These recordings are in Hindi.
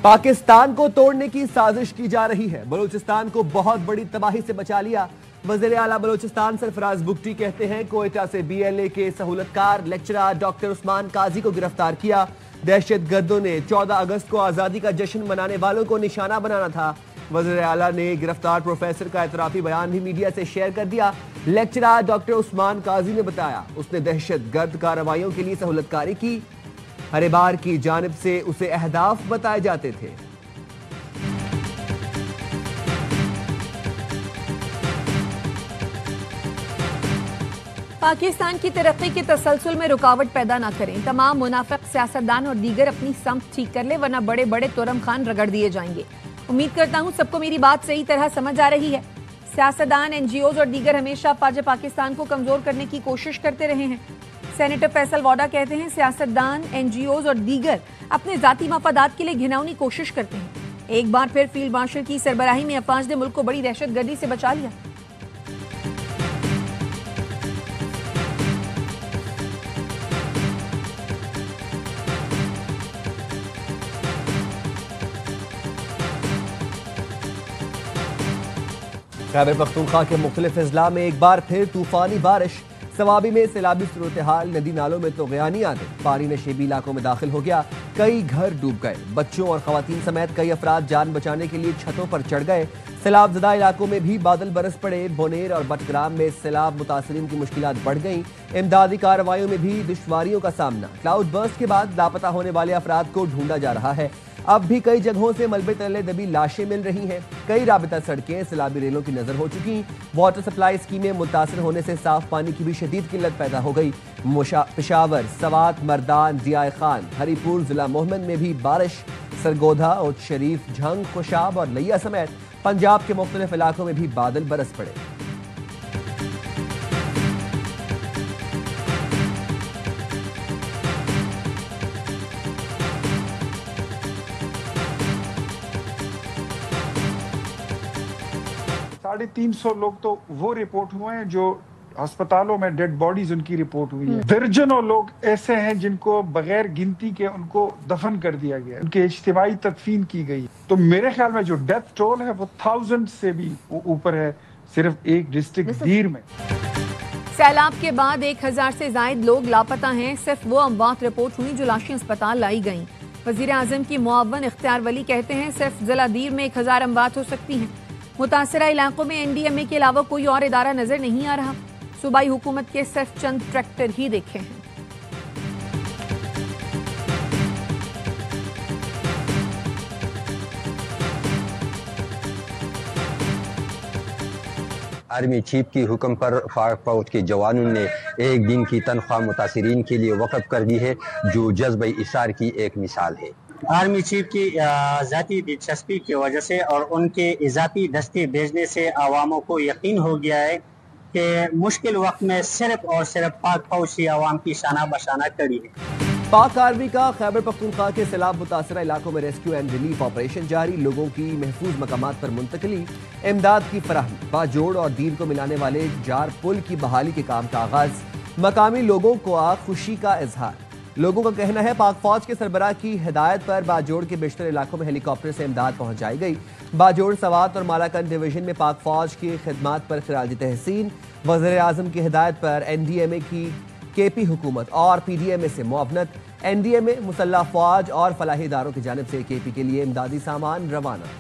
पाकिस्तान को तोड़ने की साजिश की जा रही है। बलूचिस्तान को बहुत बड़ी तबाही से बचा लिया। वज़ीर आला बलूचिस्तान सरफराज बुगटी कहते हैं कोयटा से BLA के सहूलतकार लेक्चरर डॉक्टर उस्मान काजी को गिरफ्तार किया। दहशतगर्दों ने 14 अगस्त को आज़ादी का जश्न मनाने वालों को निशाना बनाना था। वज़ीर आला ने गिरफ्तार प्रोफेसर का एतराफी बयान भी मीडिया से शेयर कर दिया। लेक्चरर डॉक्टर उस्मान काजी ने बताया उसने दहशतगर्द कार्रवाइयों के लिए सहूलतकारी की। हर बार की जानिब से उसे अहदाफ बताए जाते थे। पाकिस्तान की तरक्की के तसलसल में रुकावट पैदा न करें। तमाम मुनाफिक सियासतदान और दीगर अपनी समत ठीक कर ले, वरना बड़े बड़े तुरम खान रगड़ दिए जाएंगे। उम्मीद करता हूं सबको मेरी बात सही तरह समझ आ रही है। सियासतदान, NGOs और दीगर हमेशा फौज पाकिस्तान को कमजोर करने की कोशिश करते रहे हैं। सेनेटर फैसल वाडा कहते हैं सियासतदान, NGOs और दीगर अपने जाती मफादात के लिए घिनौनी कोशिश करते हैं। एक बार फिर फील्ड मार्शल की सरबराही में अफवाज ने मुल्क को बड़ी दहशतगर्दी से बचा लिया। खैबर पख्तूनख्वा के मुख्तलिफ अजला में एक बार फिर तूफानी बारिश। सवाबी में सैलाबी सूरत हाल, नदी नालों में तो गयानी आ गई। पानी नशेबी इलाकों में दाखिल हो गया। कई घर डूब गए। बच्चों और खवातीन समेत कई अफराद जान बचाने के लिए छतों पर चढ़ गए। सैलाब ज़दा इलाकों में भी बादल बरस पड़े। बोनेर और बटग्राम में सैलाब मुतासरीन की मुश्किलात बढ़ गईं। इमदादी कार्रवाइयों में भी दुश्वारियों का सामना। क्लाउड बर्स्ट के बाद लापता होने वाले अफराद को ढूंढा जा रहा है। अब भी कई जगहों से मलबे तले दबी लाशें मिल रही हैं। कई राबिता सड़कें सैलाबी रेलों की नजर हो चुकी। वाटर सप्लाई स्कीमें मुतासर होने से साफ पानी की भी शदीद किल्लत पैदा हो गई। पेशावर, सवात, मर्दान, जिया खान, हरीपुर, जिला मोहम्मद में भी बारिश। सरगोधा, उच्च शरीफ, झंग, खुशाब और लिया समेत पंजाब के मुख्तलिफ इलाकों में भी बादल बरस पड़े। साढ़े 300 लोग तो वो रिपोर्ट हुए हैं जो अस्पतालों में डेड बॉडीज उनकी रिपोर्ट हुई है। दर्जनों लोग ऐसे हैं जिनको बगैर गिनती के उनको दफन कर दिया गया, उनके इज्तिमाई तदफीन की गई। तो मेरे ख्याल में जो डेथ टोल है वो 1000 से भी ऊपर है सिर्फ एक डिस्ट्रिक्ट दीर में। सैलाब के बाद 1000 से जायद लोग लापता हैं। सिर्फ वो अमवात रिपोर्ट हुई जो लाशें अस्पताल लाई गईं। वजीर आजम की मुआवन इख्तियार वली कहते हैं सिर्फ जिला दीर में 1000 अमवात हो सकती हैं। मुतासरा इलाकों में NDMA के अलावा कोई और इदारा नजर नहीं आ रहा। सूबाई हुकूमत के सिर्फ चंद ट्रैक्टर ही देखे हैं। आर्मी चीफ की हुक्म पर पाक फौज के जवानों ने एक दिन की तनख्वाह मुतासरीन के लिए वक़्फ़ कर दी है, जो जज्बे इसार की एक मिसाल है। आर्मी चीफ की ज़ाती दिलचस्पी की वजह से और उनके इजाफी दस्ते भेजने से आवामों को यकीन हो गया है कि मुश्किल वक्त में सिर्फ और सिर्फ पाक फौज ही आवाम की शाना बशाना कड़ी है। पाक आर्मी का खैबर पख्तूनख्वा के सैलाब मुतासरा इलाकों में रेस्क्यू एंड रिलीफ ऑपरेशन जारी। लोगों की महफूज मकामात पर मुंतकली, इमदाद की फराहमी। बाजोड़ और दीर को मिलाने वाले जार पुल की बहाली के काम का आगाज। मकामी लोगों को खुशी का इजहार। लोगों का कहना है पाक फौज के सरबराह की हिदायत पर बाजोड़ के बेशतर इलाकों में हेलीकॉप्टर से इमदाद पहुंचाई गई। बाजोड़, सवात और मालाकंद डिवीजन में पाक फौज की खिदमात पर खिराज तहसीन। वज़ीर आज़म की हिदायत पर NDMA की KP हुकूमत और PDMA से मुआवनत। NDMA, मुसल्लह फौज और फलाही इदारों की जानिब से KP के लिए इमदादी सामान रवाना।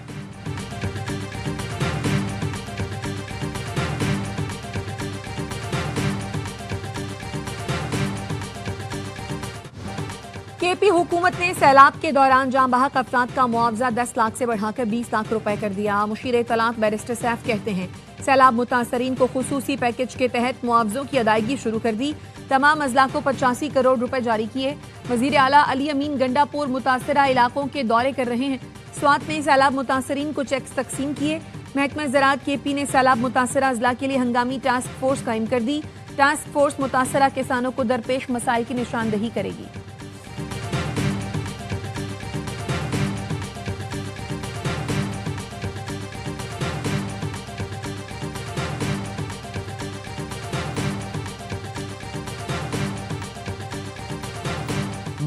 KP हुकूमत ने सैलाब के दौरान जाँ बहक अफराद का मुआवजा 10 लाख से बढ़ाकर 20 लाख रुपए कर दिया। मुशीर इत्तलात बैरिस्टर सैफ कहते हैं सैलाब मुतासरीन को खुसूसी पैकेज के तहत मुआवजों की अदायगी शुरू कर दी। तमाम अजला को 85 करोड़ रुपए जारी किए। वजीर आला अली अमीन गंडापुर मुतासरा इलाकों के दौरे कर रहे हैं। स्वात ने सैलाब मुतासरीन को चेक्स तकसीम किए। महकमा ज़राअत KP ने सैलाब मुतासरा अजला के लिए हंगामी टास्क फोर्स कायम कर दी। टास्क फोर्स मुतासरा किसानों को दरपेश मसाइल की निशानदही करेगी।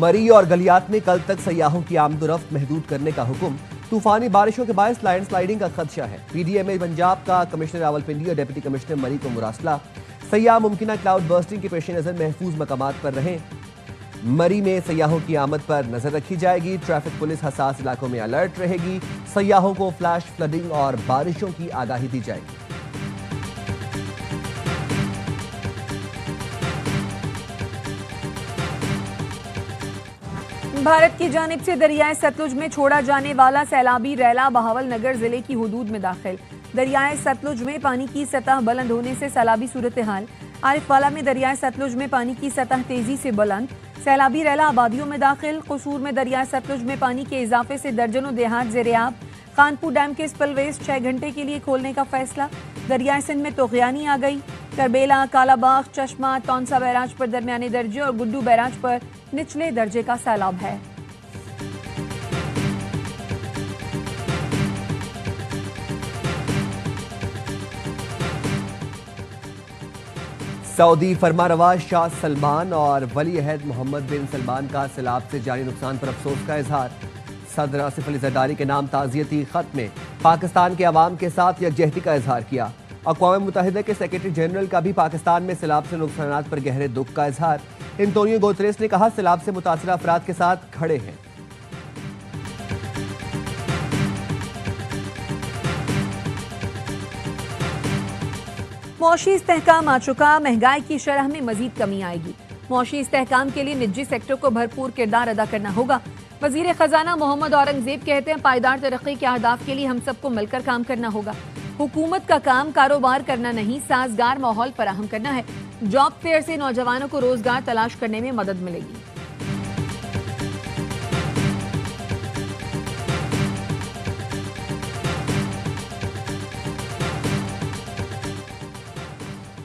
मरी और गलियात में कल तक सयाहों की आमदोरफ्त महदूद करने का हुक्म। तूफानी बारिशों के बायस लैंडस्लाइडिंग का खदशा है। पीडीएमए पंजाब का कमिश्नर रावलपिंडी और डिप्टी कमिश्नर मरी को मुरासला। सयाह मुमकिन क्लाउड बर्स्टिंग के पेश नजर महफूज मकामात पर रहें। मरी में सयाहों की आमद पर नजर रखी जाएगी। ट्रैफिक पुलिस हसास इलाकों में अलर्ट रहेगी। सयाहों को फ्लैश फ्लडिंग और बारिशों की आगाही दी जाएगी। भारत की जानिब से दरियाए सतलुज में छोड़ा जाने वाला सैलाबी रैला बहावलनगर जिले की हुदूद में दाखिल। दरियाए सतलुज में पानी की सतह बुलंद होने से सैलाबी सूरत हाल। आरिफवाला में दरियाए सतलुज में पानी की सतह तेजी से बुलंद। सैलाबी रैला आबादियों में दाखिल। कसूर में दरियाए सतलुज में पानी के इजाफे से दर्जनों देहात ज़ेर-ए-आब। खानपुर डैम के स्पिलवेज 6 घंटे के लिए खोलने का फैसला। दरियाए सिंध में तोग़यानी आ गई। करबेला, कालाबाग, चश्मा, तौनसा बैराज पर दरमियाने दर्जे और गुड्डू बैराज पर निचले दर्जे का सैलाब है। सऊदी फरमारवा शाह सलमान और वली अहद मोहम्मद बिन सलमान का सैलाब से जानी नुकसान पर अफसोस का इजहार। सदर आसिफ अली जरदारी के नाम ताज़ियती खत में पाकिस्तान के अवाम के साथ यकजहती का इजहार किया। अक़वाम मुत्तहिदा के सेक्रेटरी जनरल का भी पाकिस्तान में सैलाब से नुकसानात पर गहरे दुख का इजहार। एंटोनियो गुतेरेस ने कहा, सैलाब से मुतासिर अफराद के साथ खड़े हैं। मौशी इस्तेहकाम आ चुका। महंगाई की शरह में मजीद कमी आएगी। मौशी इस्तेहकाम के लिए निजी सेक्टर को भरपूर किरदार अदा करना होगा। वजीर खजाना मोहम्मद औरंगजेब कहते हैं, पायदार तरक्की के अहदाफ के लिए हम सबको मिलकर काम करना होगा। हुकूमत का काम कारोबार करना नहीं, साजगार माहौल फराहम करना है। जॉब फेयर से नौजवानों को रोजगार तलाश करने में मदद मिलेगी।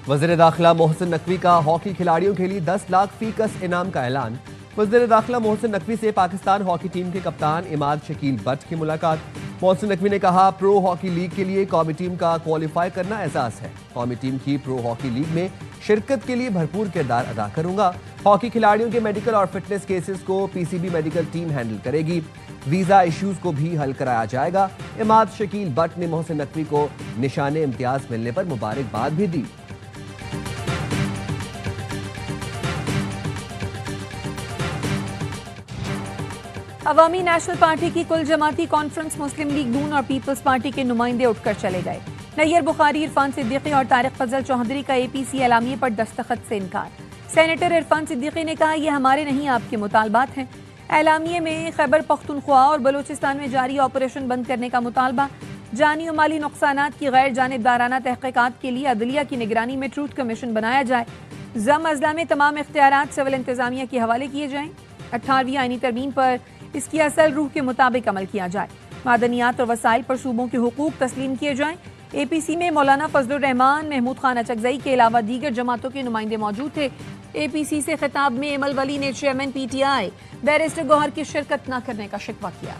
वज़ीर दाखिला मोहसिन नकवी का हॉकी खिलाड़ियों के लिए 10 लाख फीकस इनाम का ऐलान। वज़ीर दाखिला मोहसिन नकवी से पाकिस्तान हॉकी टीम के कप्तान इमाद शकील बट की मुलाकात। मोहसिन नकवी ने कहा, प्रो हॉकी लीग के लिए कौमी टीम का क्वालिफाई करना एहसास है। कौमी टीम की प्रो हॉकी लीग में शिरकत के लिए भरपूर किरदार अदा करूंगा। हॉकी खिलाड़ियों के मेडिकल और फिटनेस केसेस को पीसीबी मेडिकल टीम हैंडल करेगी। वीजा इश्यूज को भी हल कराया जाएगा। इमाद शकील बट ने मोहसिन नकवी को निशाने इम्तियाज मिलने पर मुबारकबाद भी दी। अवामी नेशनल पार्टी की कुल जमाती कॉन्फ्रेंस मुस्लिम लीग नून और पीपल्स पार्टी के नुमाइंदे उठकर चले गए। नैयर बुखारी, इरफान सिद्दीकी और तारिक फजल चौधरी का एपीसी एलामिये पर दस्तखत से इनकार। सेनेटर इरफान सिद्दीकी ने कहा, यह हमारे नहीं आपके मुतालबात हैं। एलामिये में खैबर पख्तूनख्वा और बलूचिस्तान में जारी ऑपरेशन बंद करने का मुतालबा। जानी और माली नुकसानात की गैर जानिबदाराना तहकीकात के लिए अदलिया की निगरानी में ट्रूथ कमीशन बनाया जाए। जम अजला में तमाम इख्तियारात सिविल इंतजामिया के हवाले किए जाएं। 18वीं आईनी तरमीम पर इसकी असल रूह के मुताबिक अमल किया जाए। मादनियात और वसाइल पर सूबों के हुकूक तस्लीम किए जाएं। एपीसी में मौलाना फजलुर रहमान, महमूद खान अचकजई के अलावा दीगर जमातों के नुमाइंदे मौजूद थे। एपीसी से खिताब में एमल वली ने चेयरमैन पीटीआई बैरिस्टर गौहर की शिरकत न करने का शिकवा किया।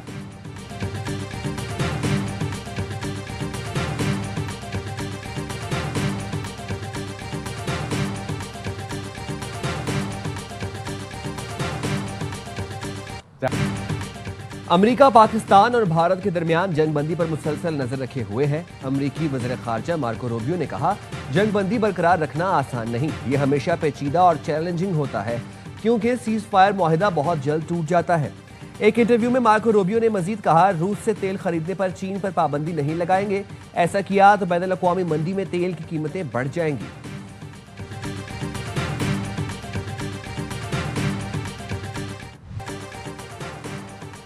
अमेरिका पाकिस्तान और भारत के दरमियान जंगबंदी पर मुसलसल नजर रखे हुए है। अमेरिकी वज़ीर ख़ारजा मार्को रूबियो ने कहा, जंगबंदी बरकरार रखना आसान नहीं, यह हमेशा पेचीदा और चैलेंजिंग होता है क्योंकि सीज फायर मुआहिदा बहुत जल्द टूट जाता है। एक इंटरव्यू में मार्को रूबियो ने मजीद कहा, रूस से तेल खरीदने पर चीन पर पाबंदी नहीं लगाएंगे। ऐसा किया तो बैनुल अक़वामी मंडी में तेल की कीमतें बढ़ जाएंगी।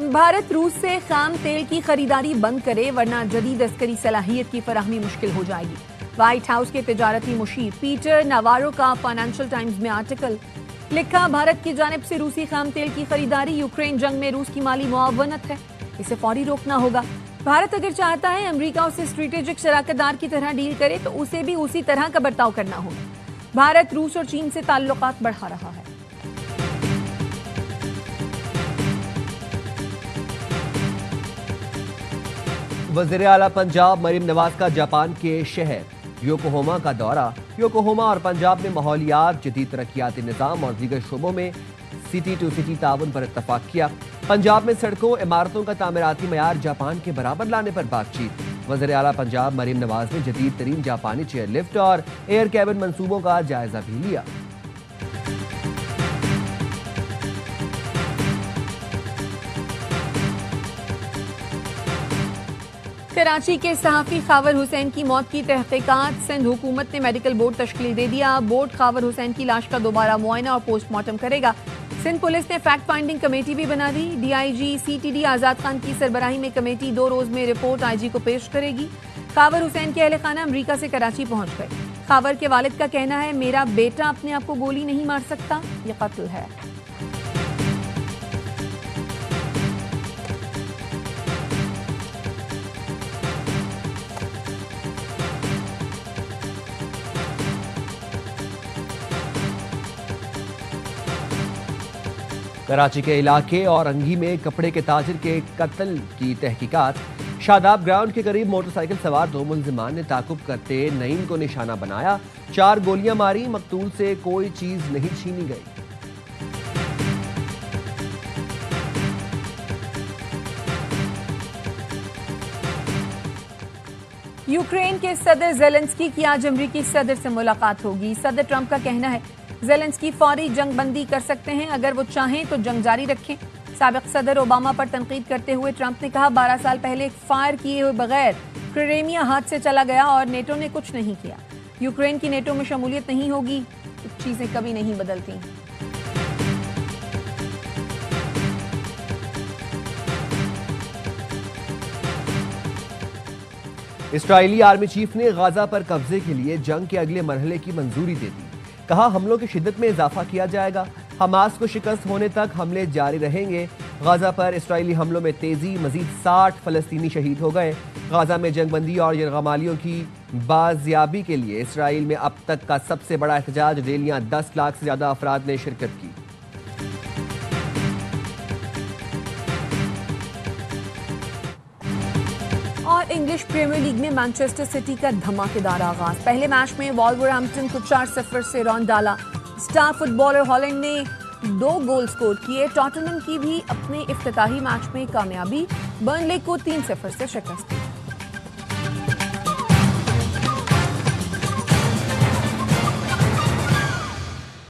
भारत रूस से खाम तेल की खरीदारी बंद करे वरना जदीद अस्करी सलाहियत की फराहमी मुश्किल हो जाएगी। व्हाइट हाउस के तिजारती मुशीर पीटर नावारो का फाइनेंशियल टाइम्स में आर्टिकल लिखा, भारत की जानिब से रूसी खाम तेल की खरीदारी यूक्रेन जंग में रूस की माली मुआवनत है, इसे फौरी रोकना होगा। भारत अगर चाहता है अमेरिका उससे स्ट्रेटेजिक शराकतदार की तरह डील करे तो उसे भी उसी तरह का बर्ताव करना होगा। भारत रूस और चीन से ताल्लुकात बढ़ा रहा है। वज़ीर आला पंजाब मरीम नवाज का जापान के शहर योकोहामा का दौरा। योकोहामा और पंजाब में माहौलियात, जदीद तरक्याती निज़ाम और दीगर शोबों में सिटी टू सिटी ताउन पर इत्तफाक किया। पंजाब में सड़कों इमारतों का तामीराती मयार जापान के बराबर लाने पर बातचीत। वज़ीर आला पंजाब मरीम नवाज ने जदीद तरीन जापानी चेयर लिफ्ट और एयर कैबिन मंसूबों का जायजा भी लिया। कराची के सहाफी खावर हुसैन की मौत की तहकीकात सिंध हुकूमत ने मेडिकल बोर्ड तश्कील दे दिया। बोर्ड खावर हुसैन की लाश का दोबारा मुआयना और पोस्टमार्टम करेगा। सिंध पुलिस ने फैक्ट फाइंडिंग कमेटी भी बना दी। डीआईजी सीटीडी आजाद खान की सरबराही में कमेटी 2 रोज में रिपोर्ट आईजी को पेश करेगी। खावर हुसैन के अहले खाना अमरीका से कराची पहुंच गए। खावर के वालिद का कहना है, मेरा बेटा अपने आप को गोली नहीं मार सकता, ये कत्ल है। कराची के इलाके और अंगी में कपड़े के ताजिर के कत्ल की तहकीकात। शादाब ग्राउंड के करीब मोटरसाइकिल सवार 2 मुल्जिमान ने ताकुब करते नईम को निशाना बनाया। 4 गोलियां मारी। मकतूल से कोई चीज नहीं छीनी गई। यूक्रेन के सदर ज़ेलेंस्की की आज अमरीकी सदर से मुलाकात होगी। सदर ट्रंप का कहना है, ज़ेलेंस्की फौरी जंग बंदी कर सकते हैं, अगर वो चाहें तो जंग जारी रखें। साबिक सदर ओबामा पर तनकीद करते हुए ट्रंप ने कहा, 12 साल पहले फायर किए हुए बगैर क्रिमिया हाथ से चला गया और नेटो ने कुछ नहीं किया। यूक्रेन की नेटो में शमूलियत नहीं होगी, चीजें कभी नहीं बदलती। इस्राईली आर्मी चीफ ने गाजा पर कब्जे के लिए जंग के अगले मरहले की मंजूरी दे दी। कहा, हमलों की शिद्दत में इजाफा किया जाएगा। हमास को शिकस्त होने तक हमले जारी रहेंगे। गाजा पर इस्राईली हमलों में तेजी। मजीद 60 फलस्तीनी शहीद हो गए। गाजा में जंगबंदी और यरगमालियों की बाजियाबी के लिए इसराइल में अब तक का सबसे बड़ा एहतजाज। रैलियां 10 लाख से ज्यादा अफराद ने शिरकत की। और इंग्लिश प्रीमियर लीग में मैनचेस्टर सिटी का धमाकेदार आगाज। पहले मैच में वॉल्वरहैम्पटन को 4-0 से रौंद डाला। स्टार फुटबॉलर हॉलैंड ने 2 गोल स्कोर किए। टॉटनहम की भी अपने इफ्तिताही मैच में कामयाबी। बर्नले को 3-0 से शिकस्त।